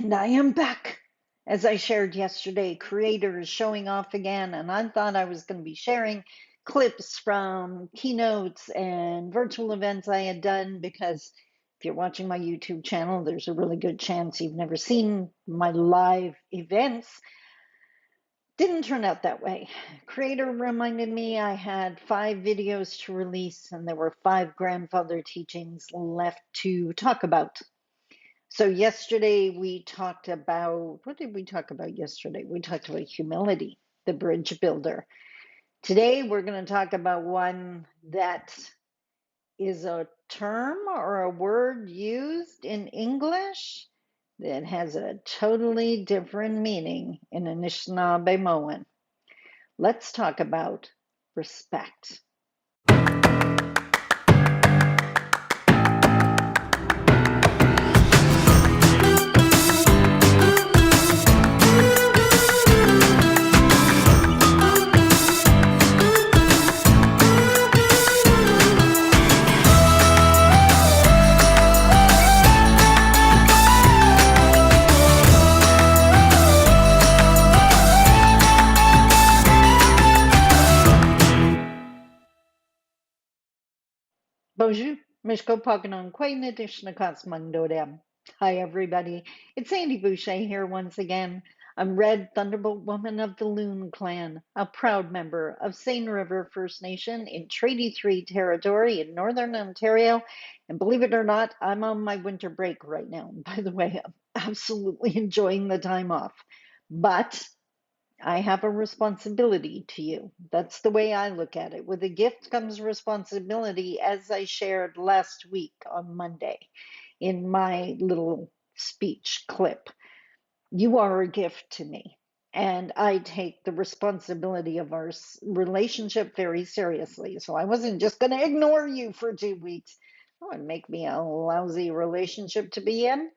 And I am back. As I shared yesterday, Creator is showing off again, and I thought I was going to be sharing clips from keynotes and virtual events I had done because if you're watching my YouTube channel, there's a really good chance you've never seen my live events. Didn't turn out that way. Creator reminded me I had 5 videos to release, and there were 5 grandfather teachings left to talk about. So yesterday we talked about, what did we talk about yesterday? We talked about humility, the bridge builder. Today we're going to talk about one that is a term or a word used in English that has a totally different meaning in Anishinaabe. Let's talk about respect. Bonjour, Mishko Paganon, Mandodam. Hi, everybody. It's Sandy Boucher here once again. I'm Red Thunderbolt Woman of the Loon Clan, a proud member of Seine River First Nation in Treaty 3 territory in Northern Ontario. And believe it or not, I'm on my winter break right now. And by the way, I'm absolutely enjoying the time off. But I have a responsibility to you. That's the way I look at it. With a gift comes responsibility, as I shared last week on Monday in my little speech clip. You are a gift to me, and I take the responsibility of our relationship very seriously. So I wasn't just going to ignore you for 2 weeks. That would make me a lousy relationship to be in.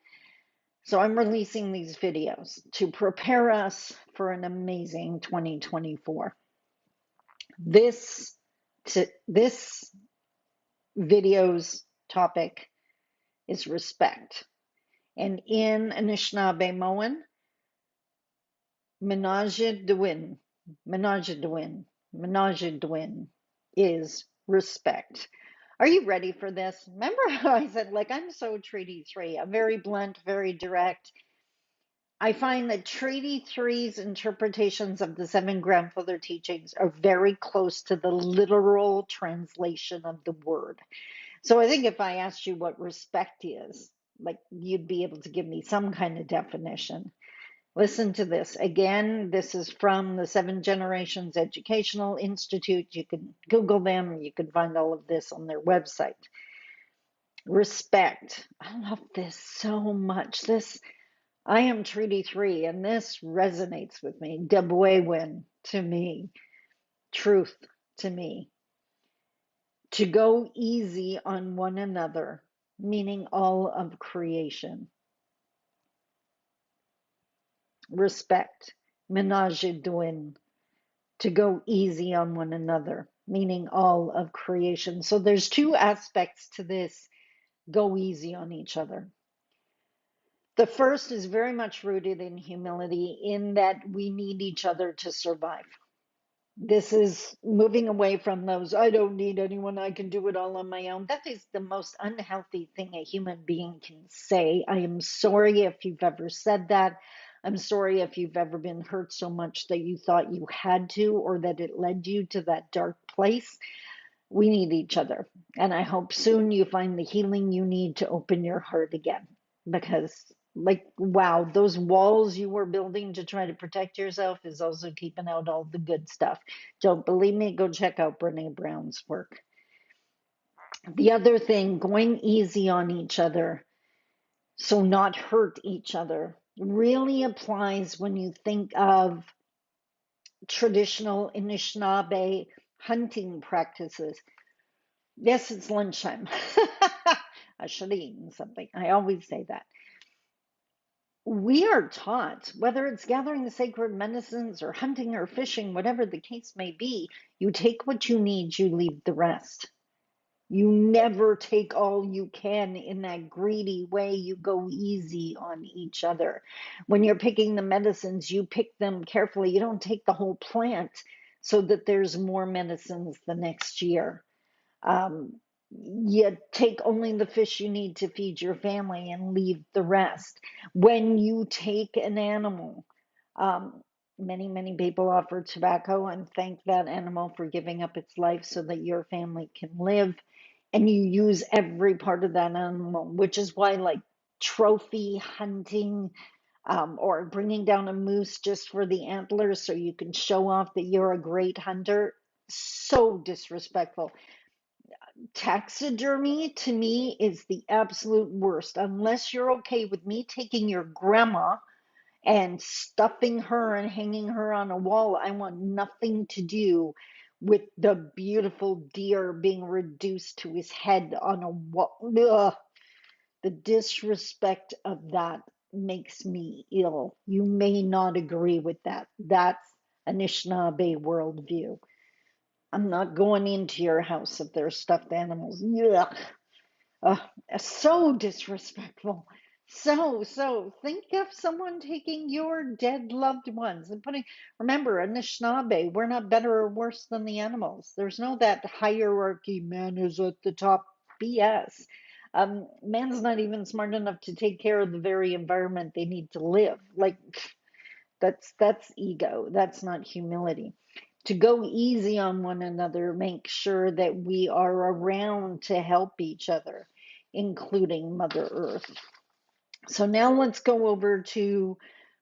So I'm releasing these videos to prepare us for an amazing 2024. This video's topic is respect. And in Anishinaabe, Manaaji'idiwin is respect. Are you ready for this? Remember how I said, like, I'm so Treaty 3. I'm very blunt, very direct. I find that Treaty Three's interpretations of the 7 grandfather teachings are very close to the literal translation of the word. So I think if I asked you what respect is, like you'd be able to give me some kind of definition. Listen to this. Again, this is from the 7 Generations Educational Institute. You can Google them. You can find all of this on their website. Respect. I love this so much. I am Treaty 3, and this resonates with me. Debwewin to me, truth to me. To go easy on one another, meaning all of creation. Respect, Manaaji'idiwin, to go easy on one another, meaning all of creation. So there's 2 aspects to this go easy on each other. The first is very much rooted in humility, in that we need each other to survive. This is moving away from those, I don't need anyone, I can do it all on my own. That is the most unhealthy thing a human being can say. I am sorry if you've ever said that. I'm sorry if you've ever been hurt so much that you thought you had to, or that it led you to that dark place. We need each other. And I hope soon you find the healing you need to open your heart again. Because, like, wow, those walls you were building to try to protect yourself is also keeping out all the good stuff. Don't believe me? Go check out Brene Brown's work. The other thing, going easy on each other, so not hurt each other, really applies when you think of traditional Anishinaabe hunting practices. Yes, it's lunchtime. I should have eaten something. I always say that. We are taught, whether it's gathering the sacred medicines or hunting or fishing, whatever the case may be, you take what you need, you leave the rest. You never take all you can in that greedy way. You go easy on each other. When you're picking the medicines, you pick them carefully. You don't take the whole plant so that there's more medicines the next year. Um, you take only the fish you need to feed your family and leave the rest. When you take an animal, um, many people offer tobacco and thank that animal for giving up its life so that your family can live. And you use every part of that animal, which is why, like, trophy hunting, or bringing down a moose just for the antlers so you can show off that you're a great hunter, so disrespectful. Taxidermy to me is the absolute worst. Unless you're okay with me taking your grandma and stuffing her and hanging her on a wall, I want nothing to do with the beautiful deer being reduced to his head on a wall. Ugh, the disrespect of that makes me ill. You may not agree with that. That's Anishinaabe worldview. I'm not going into your house if there's stuffed animals. Yuck. Uh, so disrespectful. So think of someone taking your dead loved ones and putting, remember, Anishinaabe, we're not better or worse than the animals. There's no that hierarchy, man is at the top BS. Man's not even smart enough to take care of the very environment they need to live. Like, that's ego. That's not humility. To go easy on one another, make sure that we are around to help each other, including Mother Earth. So now let's go over to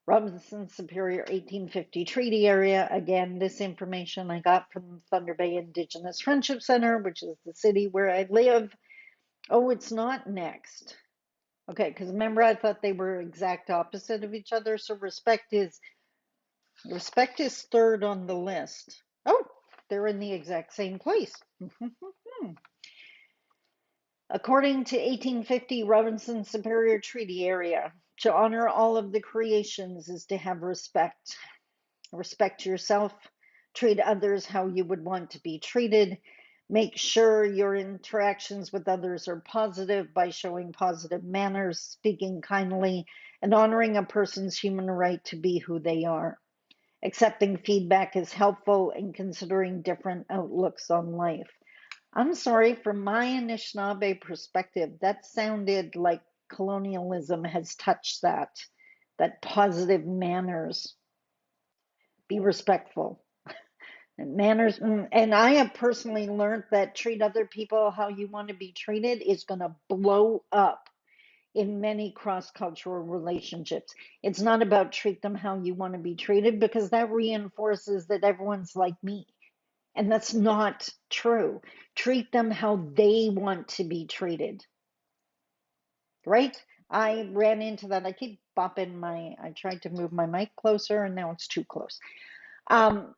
Robinson Superior 1850 Treaty Area. Again, this information I got from Thunder Bay Indigenous Friendship Center, which is the city where I live. Oh, it's not next. Okay, because remember I thought they were exact opposite of each other. So respect is third on the list. Oh, they're in the exact same place. According to 1850 Robinson Superior Treaty Area, to honor all of the creations is to have respect. Respect yourself, treat others how you would want to be treated. Make sure your interactions with others are positive by showing positive manners, speaking kindly, and honoring a person's human right to be who they are. Accepting feedback is helpful in considering different outlooks on life. I'm sorry, from my Anishinaabe perspective, that sounded like colonialism has touched that positive manners. Be respectful. And manners, and I have personally learned that treat other people how you want to be treated is going to blow up in many cross-cultural relationships. It's not about treat them how you want to be treated because that reinforces that everyone's like me. And that's not true. Treat them how they want to be treated, right? I ran into that. I keep I tried to move my mic closer and now it's too close. Um,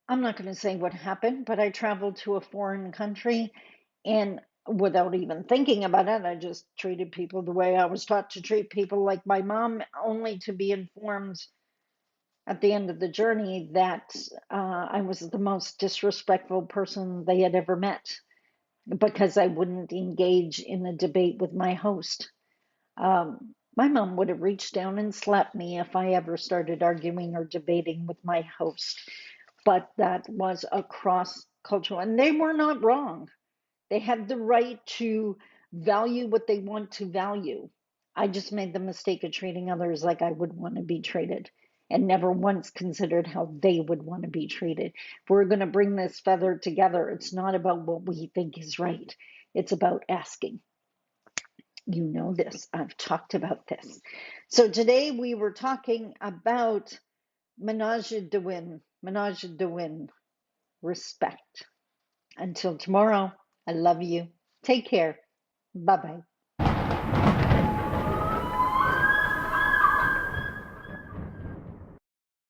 I'm not going to say what happened, but I traveled to a foreign country and without even thinking about it, I just treated people the way I was taught to treat people, like my mom, only to be informed at the end of the journey that I was the most disrespectful person they had ever met because I wouldn't engage in a debate with my host. My mom would have reached down and slapped me if I ever started arguing or debating with my host. But that was across cultural, and they were not wrong. They have the right to value what they want to value. I just made the mistake of treating others like I would want to be treated and never once considered how they would want to be treated. If we're going to bring this feather together, it's not about what we think is right, it's about asking. You know this. I've talked about this. So today we were talking about Manaaji'idiwin, respect. Until tomorrow, I love you. Take care. Bye bye.